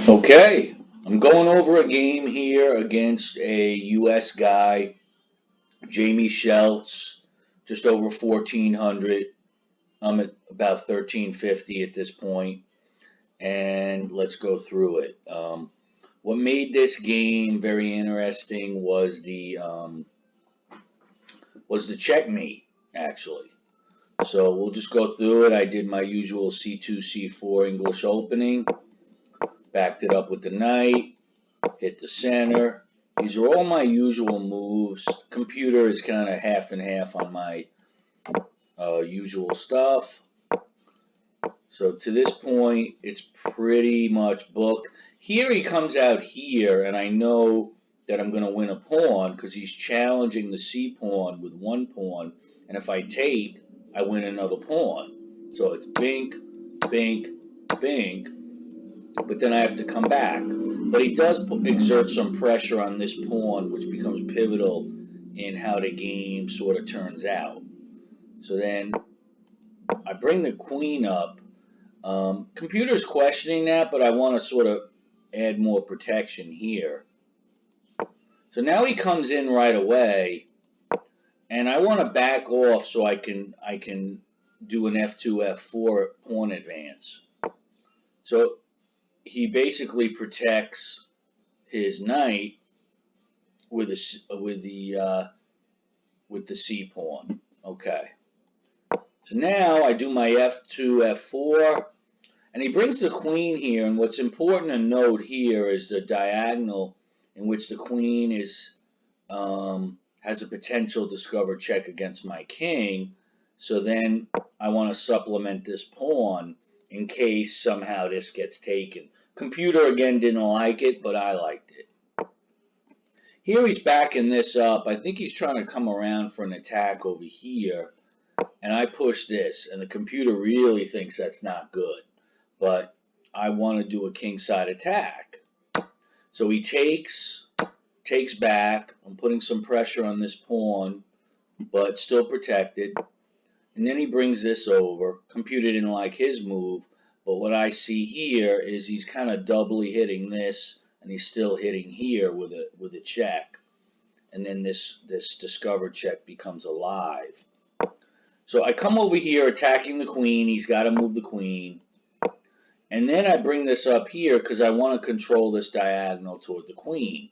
Okay, I'm going over a game here against a US guy, JamieSchelz, just over 1400. I'm at about 1350 at this point, and let's go through it. What made this game very interesting was the checkmate actually. So we'll just go through it. I did my usual C2 C4 English opening, backed it up with the knight, hit the center. These are all my usual moves. Computer is kind of half and half on my usual stuff. So to this point, it's pretty much booked. Here he comes out here, and I know that I'm going to win a pawn because he's challenging the C pawn with one pawn. And if I take, I win another pawn. So it's bink, bink, bink, but then I have to come back. But he does exert some pressure on this pawn, which becomes pivotal in how the game sort of turns out. So then I bring the queen up. Computer's questioning that, but I want to sort of add more protection here. So now he comes in right away, and I want to back off so I can do an F2 F4 pawn advance. So he basically protects his knight with the C pawn. Okay. So now I do my F2 F4, and he brings the queen here. And what's important to note here is the diagonal in which the queen is has a potential discovered check against my king. So then I want to supplement this pawn in case somehow this gets taken. Computer again didn't like it, but I liked it. Here he's backing this up. I think he's trying to come around for an attack over here. And I push this, and the computer really thinks that's not good. But I want to do a kingside attack. So he takes back. I'm putting some pressure on this pawn, but still protected. And then he brings this over. Computer didn't like his move, but what I see here is he's kind of doubly hitting this, and he's still hitting here with a check. And then this discovered check becomes alive. So I come over here attacking the queen. He's got to move the queen. And then I bring this up here because I want to control this diagonal toward the queen.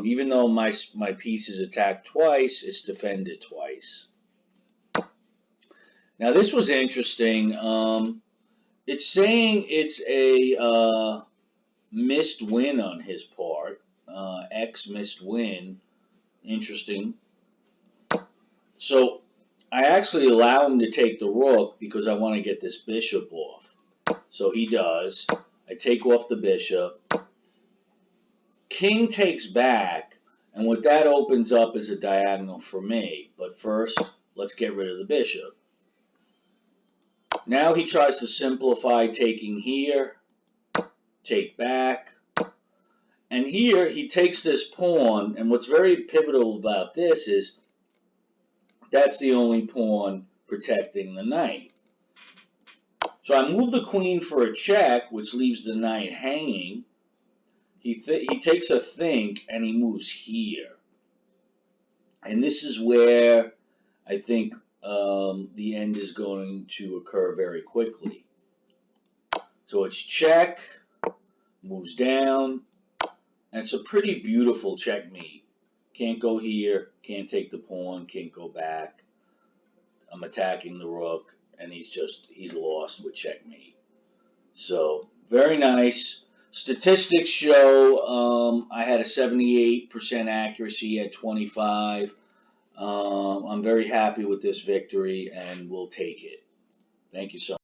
Even though my piece is attacked twice, it's defended twice. Now this was interesting. It's saying it's a missed win on his part. X missed win. Interesting. So I actually allow him to take the rook because I want to get this bishop off. So he does. I take off the bishop. King takes back, and what that opens up is a diagonal for me. But first, let's get rid of the bishop. Now he tries to simplify taking here, take back. And here he takes this pawn, and what's very pivotal about this is that's the only pawn protecting the knight. So I move the queen for a check, which leaves the knight hanging. He takes a think, and he moves here. And this is where I think the end is going to occur very quickly. So it's check, moves down, and it's a pretty beautiful checkmate. Can't go here, can't take the pawn, can't go back. I'm attacking the rook, and he's lost with checkmate. So very nice. Statistics show I had a 78% accuracy at 25. I'm very happy with this victory, and we'll take it. Thank you so much.